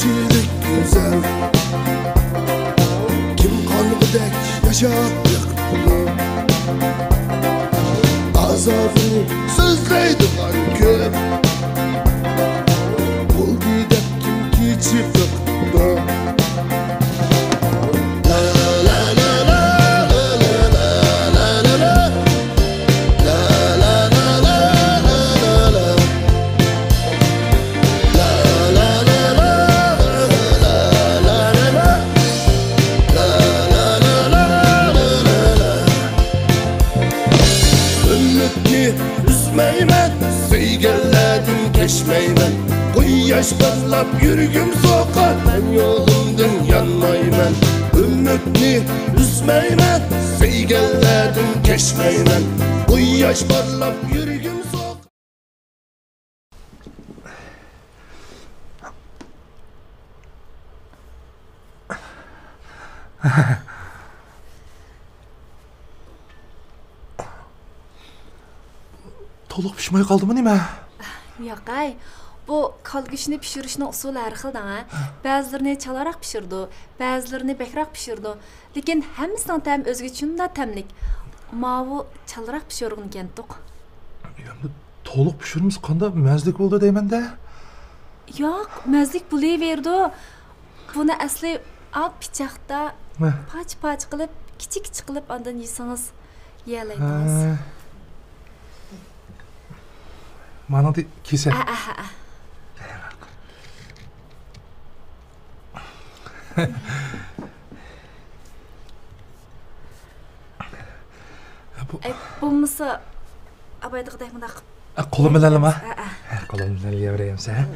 Keçirik güzel Kim kalbidek yaşattık bunu Azabını sözleydiğen köp Bulgidek kim keçirdik bunu Üzmeymen, sevgilerdim geçmeymen Yaş parlap yürgüm sokar Ben yolumdan yanmaymen Ümitni üzmeymen Sevgilerdim geçmeymen Yaş parlap yürgüm sokar To'liq pishmay qoldimi nima? Yo'q, bu kalgishni pishirishning usuli har xil-da. Ba'zilarini chalaroq pishirdi, ba'zilarini bekroq pishirdi. Lekin hammasining ta'mi o'zgacha ta'mlik. Mavu chalaroq pishirgan ekan-to'q. Endi to'liq pishirimiz qanday mazlik bo'ldi deyman-da. Yo'q, mazlik bo'laverdi. Buni asli aq pichoqda pach-pach qilib, kichik-kichik qilib ondan yesangiz yeyalaysiz. Mana de kese. Bo'lmasa abaydiqday buna qilib. Qo'lim bilanmi? Qo'lim bilan yeverayim sen.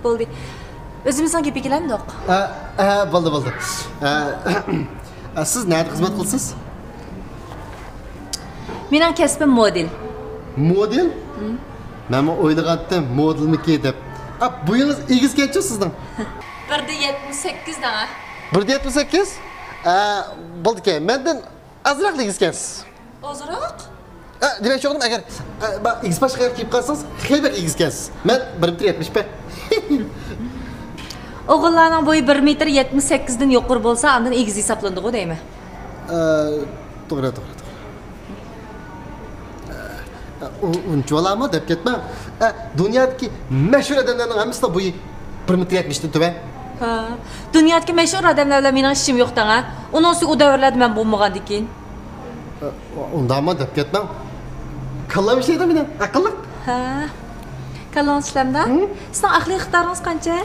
Bo'ldi. O'zimizdan gapga kelamdiq. Bo'ldi. Siz nerede xizmat qilsiz? Mening kasbim model. Model? Men o'ylagandim modelniki deb. Bo'yingiz egiz ketchi sizdan? 1.78 da. 1.78? Bo'ldi-ki, mendan azroq egiz ekansiz. Ozroq? Demak, o'g'lim, agar egiz boshqa kiyib qolsangiz, xeyli egiz ekansiz. Men 1.75. O'g'illarning bo'yi 1.78 dan yuqori bo'lsa, undan egiz hisoblanadi-ku deymi? To'g'ri. Unchalarmi deb ketma. Dunyodagi mashhur odamlarning hammasi bo'yi 1.70 dan tuban. Dunyodagi mashhur odamlar bilan mening ishim yo'q da. Uning u davrlarda men bo'lmagandan keyin. Undami deb ketma. Kallam ishlaydi meni, aqlli. Kalon ishlamda? Sizning aqliy ixtiyoringiz qancha?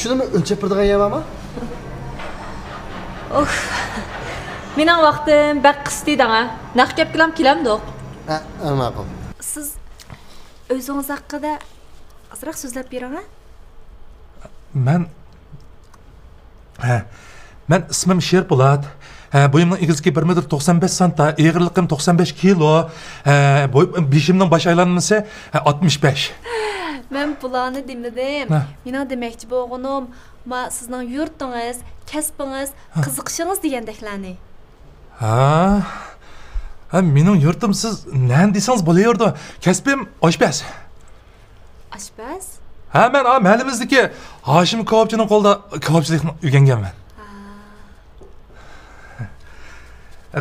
Shuni o'lchab turadigan yemami? Mening vaqtim baq qisdi-da. Naq gap qilam kelamdiq. Ma'qul. Siz o'zingiz haqida ozroq so'zlab bering-a? Men ismim Sherpolat. Boyumning egizligi 1.95 santa, eg'irligim 95 kilo, beshimning bosh aylanmasi 65. Men bularni demedim. Mening demoqchi bo'lganim, sizning yurtingiz, kasbingiz, qiziqishingiz degandeklarni. Mening yurtim siz nima desangiz bo'laverdi. Kasbim oshpaz. Oshpaz? Men mahallamizdagi Hoshim Kobobchining qo'lida kobobchilikni o'rganganman.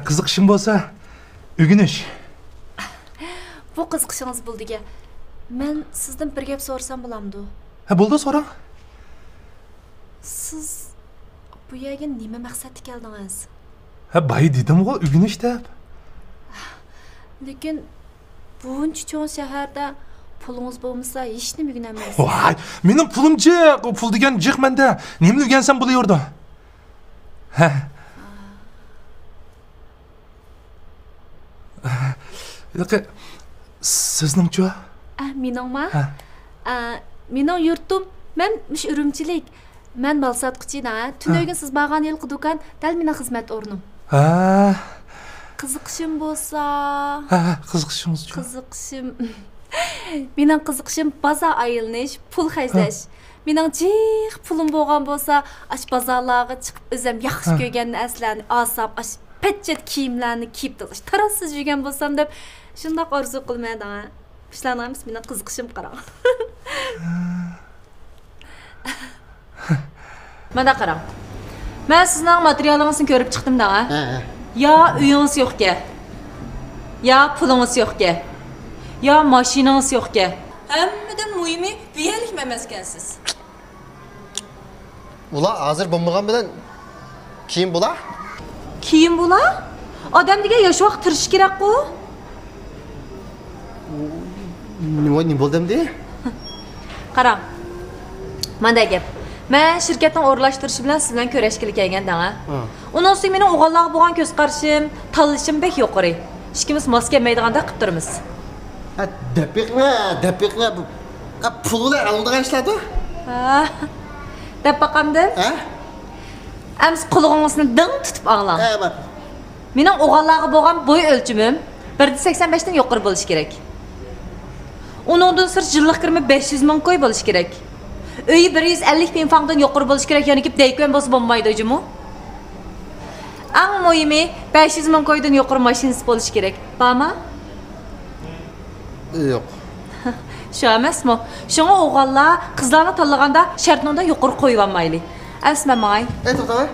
Qiziqishim bo'lsa, o'rganish. Bu qiziqishingiz bo'ldiga. Men sizdan bir gap so'rasam bo'lamdi? Bo'ldi, so'rang. Siz bu yerga nima maqsadda keldingiz? Bay dedim-ku, o'rganish deb. Lekin buncha cho'ng shaharda pulingiz bo'lmasa, hech nima o'rganolmaysiz. Voy, mening pulim jiq, pul degan jiq menda. Nima o'rgansam bo'laverdi. Sizningchi? Meningmi? Mening yurtim, men Urumchilik. Men bal sotqichi-da. Tunogin siz borgan yilqi do'kon dal mening xizmat o'rnim. qiziqishim bo'lsa, qiziqishingiz uchun. qiziqishim. Mening qiziqishim bozor aylanish, pul xajlash. Mening jiq pulim bo'lgan bo'lsa, ash bozorlarga chiqib o'zim yaxshi ko'rgan narsalarni olsam, ash pechet kiyimlarni kiyib turish. Tarassiz yurgan bo'lsam deb shundoq orzu qilmayman. Ishlarimiz mening qiziqishim qarang. Mana qarang. Men sizning materialingizni ko'rib chiqdim-da. Ya uyingiz yo'q-ki. Ya pulingiz yo'q-ki. Ya mashinangiz yo'q-ki. Hammadan muhimi biyalik emaskansiz. Ular hozir bo'lmagan bilan keyin bo'lar? Keyin bo'lar? Odamga yashab tirish kerak-ku. Nima bo'ldimdi? Qarang. Menda gap. Men shirkatning o'rlashtirishi bilan siz bilan ko'rishkilik kelganda, undan so'ng meni o'g'illarga bo'lgan ko'z qarashim, tanlashim bek yo'qori. Ikkimiz mos kelmaydiganda qilib turamiz. Dapiqma bu. Pullar aldigan ishladi? Deb baqamdim. Ams qulog'ingizni ding tutib anglang. Mening o'g'illarga bo'lgan bo'y o'lchimim 1.85 dan yuqori bo'lishi kerak. Uningdan sirt yillik kirimi 500 ming qo'y bo'lishi kerak. Uyi 150 bin frankdan yuqori bo'lishi kerak, ya'ni ki deyken bo'lsa bo'lmaydi o'jimi? Eng muhimi 500 ming qo'ydan yuqori mashinasi bo'lishi kerak. Bormi? Yo'q. Shu emasmi? Shunga o'g'illar qizlarni tanlaganda shartnomadan yuqori qo'yib olmayli. Asmamay. To'xtama.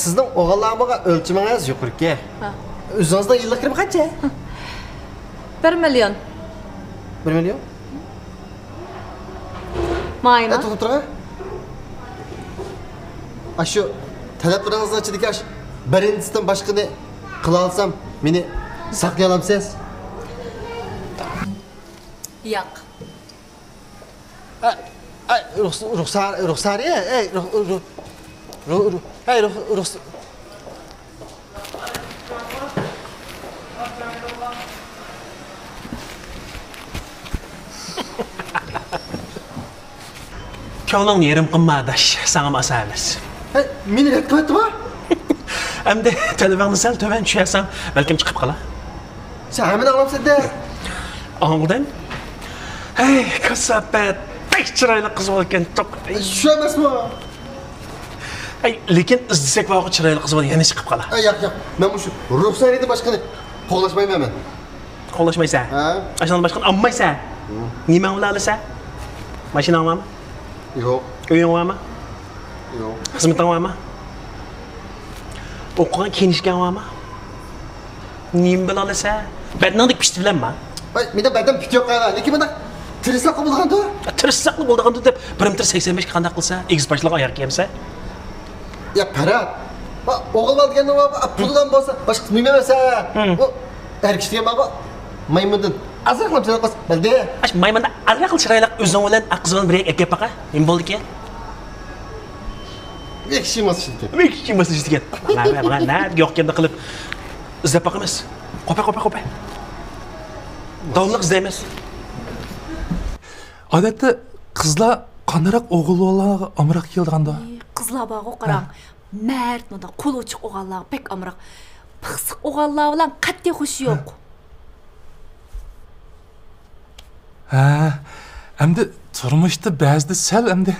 Sizning o'g'illar bo'lgan o'lchamingiz yuqori-ki. O'zingizning yillik kirimi qancha? 1 million. 1 million? Mayma. To'xtama. Shu talablaringizni ichidagi birinchisidan boshqani qila olsam, meni saqlay olamsiz? Yo'q. Ruxsari, ruxsar. Ko'ngling yerim qilmadash, sana masa emas. Meni ret qilyaptimi? Endi telefonini sal to'van tushasan, balkim chiqib qolar. Sen hamma olamsan-da. Anladın? Hey, kasabet. Pek chiroyli qiz bo'lgan to'q. Shu emasmi? Ay, lekin izlasak vaqt chiroyli qiz bo'lgan yana chiqib qolar. Yo'q. Men shu ruxsarida boshqani qo'llashmayman men. Qo'llashmaysan? Ha? Ashundan boshqani olmaysan? Nima o'ylalasan? Mashinang bormi? Yo'q. Uying bormi? Yo'q. Xizmating bormi? O'qigan kenishgan bormi? Nima bilalasan? Badningdek pishti bilanmi? Menda badam pit yo'q qana. Lekin menda tirishsaq bo'lganda. Tirishsaqli bo'lganda deb 1.85 qanday qilsa, egizbashliq oyoq kiyamsa? Ya parat. O'g'il olganda puldan bo'lsa, boshqa bilmaysan. Bu erkishgan baba maymundan azraqlab chiroq bildi. Ash maymunda azraql chiroyli o'zing bilan qiz bilan bir aka paqa. Nima bo'ldi-ki? Ekshimiz shunday. Ekshimiz shunday. Mana yo'qganda qilib izlab boqamiz. Qo'pa. Davomli izlaymiz. Odatda qizlar qandaroq o'g'illarga amroq kelganda? Qizlar bog'i qarang. Mard munda qo'l ochiq o'g'illar pek amroq. Pixsiq o'g'illar bilan qat'iy xushi yo'q. Endi turmushda ba'zida sal endi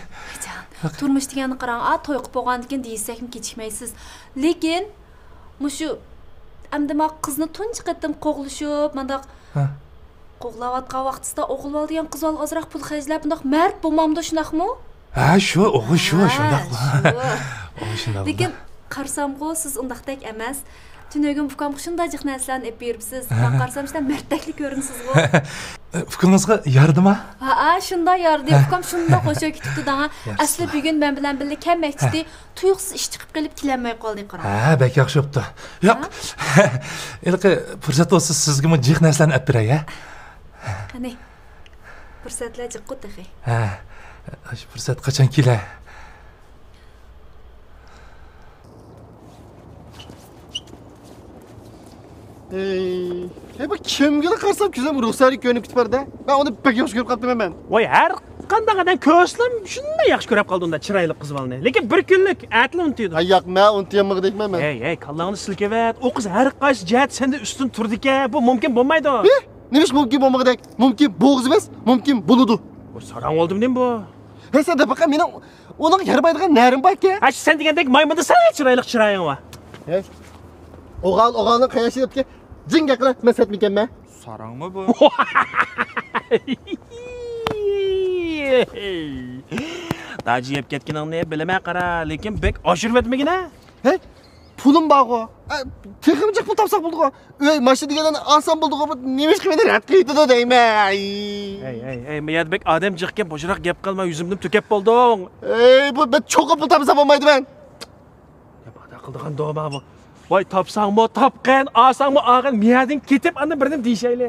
turmush deganni qarang, to'y qilib bo'lgandan keyin deysakmi kechikmaysiz. Lekin mushu endi men qizni tunji qatim qo'g'lishib, mendaq qo'g'layotgan vaqtida o'g'il olgan qiz ozroq pul xarjlab, bundoq mard bo'lmamda shunaqmi? Shu, o'g'il shu, shundoq. Lekin qarsam-ku siz undaqdek emas. Tunogim ukam shunday jiq narsalarni ep beribsiz. Men qarsam shunday mardakli ko'rinsiz-ku. Fikringizga yordimi? Shunday yordi. Ukam shunday qo'shib ketibdi-da. Asli bugun men bilan birga kelmoqchidi. Tuyuqsiz ish chiqib kelib kelanmay qoldik qarang. Bek yaxshi bo'pti. Yo'q. Ilqi fursat bo'lsa sizga mo jiq narsalarni ep beray, Qani. Fursatlar jiqqu taxi. Shu fursat qachon kelay? Bu kimga qarsam kuzim ruxsari ko'nib ketib barda. Men uni pek yaxshi ko'rib qoldim men. Voy, har qandaqadan ko'rsam shunday yaxshi ko'rib qoldi unda chiroyli qiz bolani. Lekin bir kunlik atli unutdi. Ay yo'q, men unutmayman men. Hey, kallangni silkavat. O qiz har qaysi jihat senda ustun turdi-ku. Bu mumkin bo'lmaydi. Nima ish mumkin bo'lmagandek? Mumkin bo'g'iz emas, mumkin bo'ladi. Bu sarang oldim dem bu. Hey, sen de baqa meni uning yarmaydigan narim bor-ku. Ha, sen degandek maymunda sal chiroyli chiroying bor. Hey. O'g'alning qayashi debki, jinga qilib mesatmikanman. Sarangmi bu? Daji yeb ketganingni bilamay qara, lekin bek oshirib etmagina. Hey, pulim bor-ku. Texnik pul topsak bo'ldi-ku. Ey, mashina degandan oson bo'ldi-ku. Nima ish qilmaydi, rad qildi deyman. Hey, Miyadbek odam jiqqa boshroq gap qilma, yuzimni to'kab qolding. Ey, bu ben cho'qib pul topsam bo'lmaydi men. Ya bada qildigan doma bu. Voy, topsangmi, topgan, olsangmi, olgan, miyading ketib ana birnim deyshayli.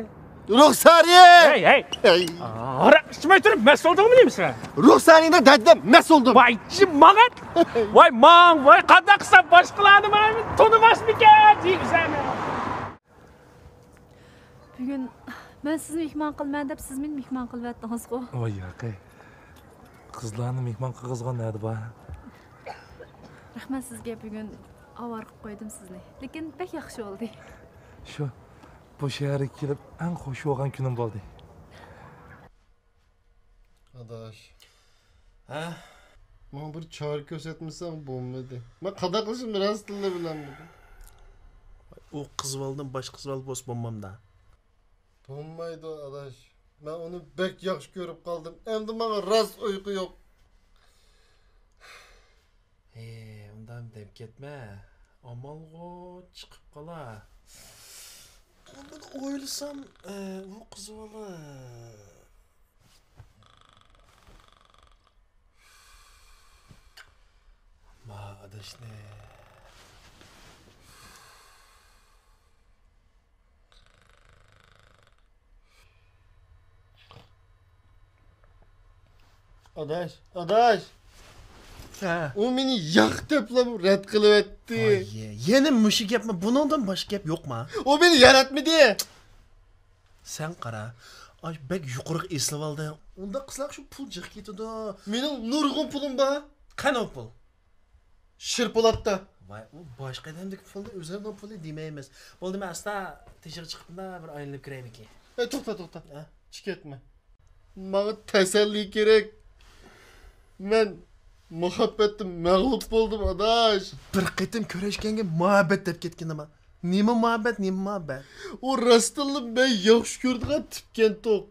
Ruxsari! Hey. Ora, ishmay turib, mas'uldingmi deymisan? Ruxsaringda dadam mas'uldim. Voy, chimag'at. Voy, voy, qanday qilsa boshqalarni men tonimasmikan, deysanmi? Bugun men sizni mehmon qilman deb siz meni mehmon qilyapsizku. Voy yaqay. Qizlarni mehmon qilg'izgan nadi bor? Rahmat sizga bugun avar qilib qo'ydim sizni. Lekin pek yaxshi bo'ldi. Shu bu shaharga kelib eng xush bo'lgan kunim bo'ldi. Adaş. Ha? Men bir çağrı ko'rsatmasam bo'lmaydi. Men qada qilishim rost tilda bilaman. O qiz boldan bosh qiz bol bo's bo'lmamda. Bo'lmaydi adaş. Men uni bek yaxshi ko'rib qoldim. Endi menga rost uyqu yo'q. Undan deb ketma. Amalg'o chiqib qola. Bunu o'ylasam, u qiz bola ma adashne. Adaş. Ha. O meni yaq deplab rad qilib etdi. Yeni mushuk gapmi? Buningdan boshqa gap yo'qmi? O beni yaratmadi. Sen qara. Ay bek yuqoriq eslab oldi. Unda qizlar shu pul jiq ketadi. Mening nurg'un pulim bor. Qani pul? Shirpolatda. Voy, u boshqa odamdek pulni o'zlarining puli demaymiz. Bo'ldimi, asta teshib chiqibda bir aylanib kiraylik. To'xta. Chiqetma. Menga tasalli kerak. Men muhabbatim mag'lub bo'ldim adash. Bir qitim ko'rishganga muhabbat deb ketgan nima? Nima muhabbat? O rastıllı ben yaxshi ko'rdigan tipkan to'q.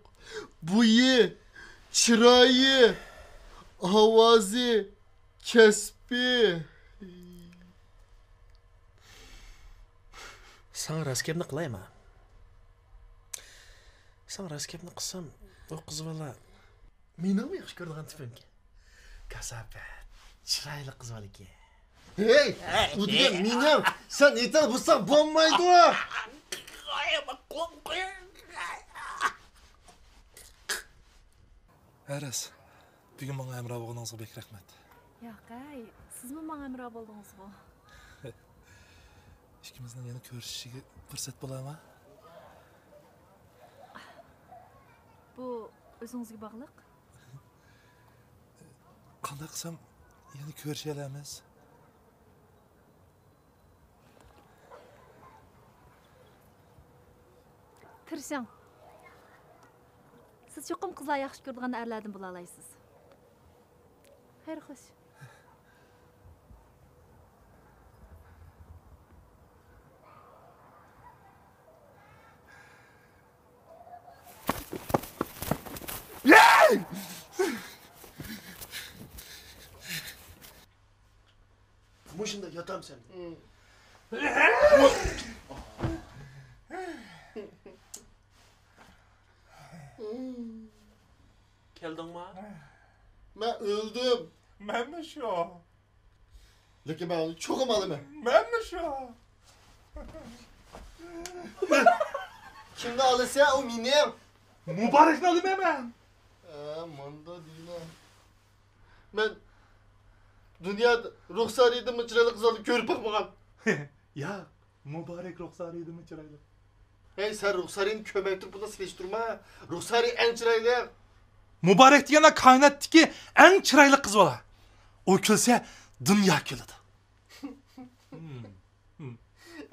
Bo'yi, chiroyi, ovozi, kasbi. Sana raskebni qilaymi? Sana raskebni qilsam, o qiz bola meni yaxshi ko'rdigan tipimga. Kasafat, chiroyli qiz bola ekan. Hey, bu degan mening sen yetar bo'lsang bo'lmaydi. Aras, bugun menga amro bo'lganingizga bek rahmat. Yo'qay, sizmi menga amro bo'ldingizku? Ikkimizning yana ko'rishishiga fursat bo'ladimi? Bu o'zingizga bog'liq. Qanday qilsam yana ko'risha olamiz? Tirishing. Siz cho'qim qizlar yaxshi ko'radigan erlardan bo'la olasiz. Xayr xo'sh. Muşunda yatam sen. Geldin mi? Ben öldüm. Men mi şu? Lekin ben onu çok amalım. Men mi şu? Kimde alırsa o minim. Mübarekladım hemen. Manda değil ha. Ben dünyada ruhsariydim mı çıralı kızarlı körüp bakmagan. Ya, mübarek ruhsarıydı mı çıraylı? Hey sen ruhsariyini kömektir buna sileştirme. Ruhsari en çıraylı. Mübarek deganda kainatdagi eng chiroyli qiz bola. O kulsa dunyo kuladi.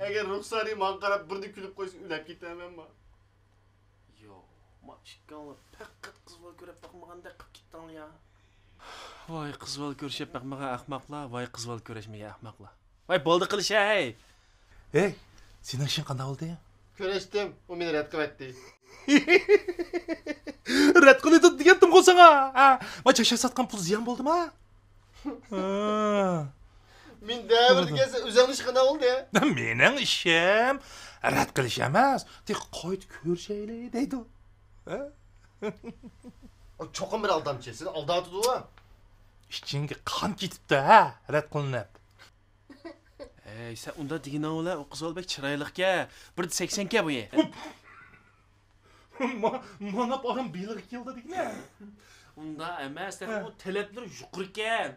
Agar ruxsari man qarab birni kulib qo'ysa ulab ketamanmi? Yo'q, mashqanlar faqat qiz bola ko'rib boqmaganda qilib ketdinglar ya. Voy qiz bola ko'rishib boqmagan ahmoqlar, voy qiz bola ko'rishmagan ahmoqlar. Voy bo'ldi qilish hey. Hey, sening ishing qanday bo'ldi? Ko'rishdim, u meni rad qilyapti. Rad qildi degandim qo'y sanga. Va chashak satgan pul ziyon bo'ldimi? Men davrga kelsa o'zingni ish qanday bo'ldi? Mening ishim rad qilish emas, tek qo'yib ko'rishaylik deydi. O cho'qim bir aldamchi, seni aldatdi-ku. Ishingga qon ketibdi, ha, rad qilinib. Ey, sen unda degina ola, o qiz olbek chiroyliqga, bir 80 ga bu ye. Mana param bilig keldi degina. Unda emas, o talablar yuqori ekan.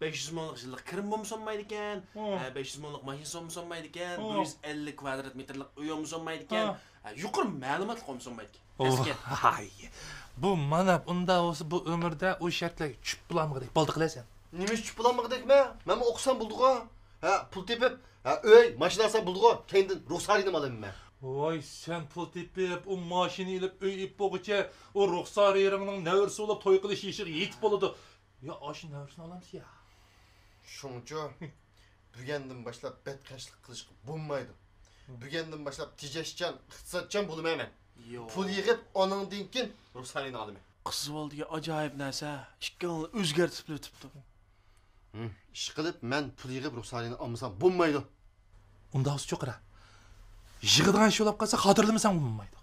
500 minglik yillik kirim bo'lmaydi ekan, 500 minglik mashin bo'lmaydi ekan, 150 kvadrat metrlik uy bo'lmaydi ekan, yuqori ma'lumot bo'lmaydi ekan. Hay. Bu mana unda o'zi bu umrda o shartlarga tushib bulamg'idek bo'ldi qilasan. Nima tushib bulamg'idekmi? Men o'qisam bo'ldi-ku. Ha, pul tepib, uy, mashina olsam bo'ldi-ku. Kendin ruxsarini olaman. Voy, sen pul tepib, o mashina ilib uy ip bo'g'icha, o ruxsar yerining navrisi bo'lib to'y qilish ishiga yetib bo'ladi. Ya, oshi navrisini olamiz ya. Shuncha bugundan boshlab betqashlik qilish bo'lmaydi. Bugundan boshlab tijashchan, iqtisodchan bo'lmayman. Pul yig'ib, oningdan keyin ruxsarini olaman. Qiz oldiga ajoyib narsa, ishqonni o'zgartirib o'tibdi. Ish qilib, men pul yig'ib ruxsarini olmasam bo'lmaydi. Unda o'zi cho'qira. Yig'idan sho'lab qolsa, xotirlamasam bo'lmaydi.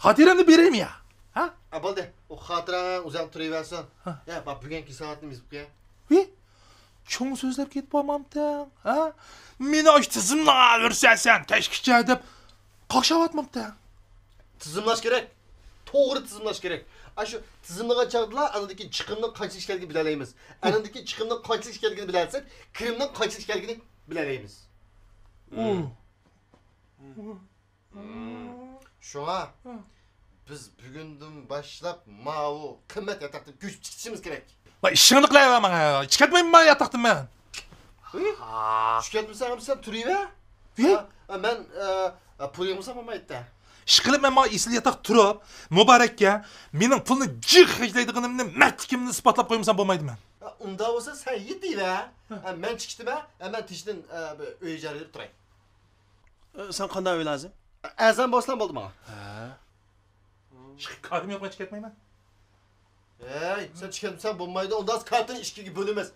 Xotirani beraymi ya? Ha? Bo'ldi. O xotirang o'zing turaversin. Ya, bak bugungi soatni biz qo'ya. Cho'ng so'zlab ketib bo'lmamdan, ha? Meni osh tizimni o'rsasan, tashkicha deb qo'shyapmamdan. Tizimlash kerak. To'g'ri tizimlash kerak. Shu tizimlaga chaqdilar, anadagi chiqimning qancha ishlarga bilalaymiz. Anadagi chiqimning qancha ishlarga bilarsak, kirimning qancha ishlarga bilalaymiz. Shunga biz bugundan boshlab ma'u qimmat yataqdan ko'chib chiqishimiz kerak. Va ishingni qilaverman. Chiqatmayman yataqdan men. Chiqatmasam sen turaver. Men pulim bo'lsa bo'lmaydi. Ish qilib men esli yataq turib, Muborakka mening pulni jig hajlaydiganimni mardligimni isbotlab qo'ymsam bo'lmaydimi? Unda bo'lsa sen yetiver. Men chiqdim, men tishdan uy ijaraga turay. Sen qanday o'ylaysan? Azam boslan bo'ldi menga. Qarim yo'q, chiqatmayman. Ey, sen chiqatsan bo'lmaydi. Unda kartani ishkiga bo'lamiz.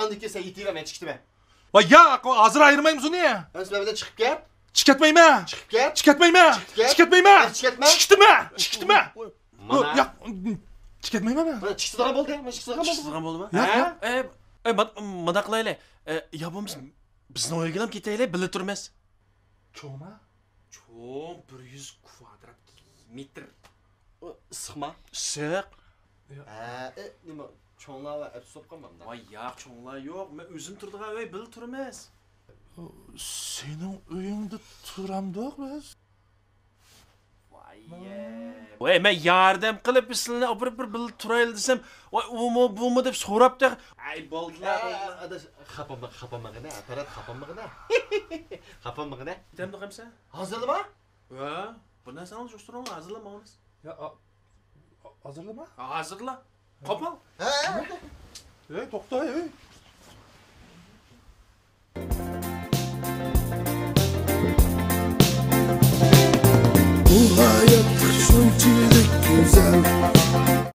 Andiki sen yetiver, men chiqdim. Va ya, hozir ayirmaymiz uni. Men sizlar bilan chiqib ket. Chiqatmayman. Chiqib ket. Chiqatmayman. Chiqatmayman. Chiqatma. Chiqdimi? Yo'q, chiqatmayman men. Mana chiqsagan bo'ldi. Men chiqsagan bo'ldi. Chiqsagan bo'ldimi? Yo'q. Mana qilaylik. Ya bo'lmasa bizni o'yga ham ketaylik, bilib turmiz. Cho'ma? Cho'm 100 kvadrat metr. Issiqma? Issiq. Nima cho'nglar va absob qolmamda. Voy, yo'q, cho'nglar yo'q. Men o'zim turdigan uy bilib turmiz. Sening uyingda turamdiq biz. Voy, men yordam qilib sizlarni opirib bir bilib turaylik desam, voy, bu deb so'rabdi. Ay, bo'ldilar. Xapamag'ina, aparat xapamag'ina. Xapamag'ina. Temda qamsa? Hozirlama? Va, bu narsani jo'shtirib hozirlamaymiz. Ya, hozirlama? Hozirla. Qopal. Ey, to'xta, ey. Bu hayat şunçilik güzel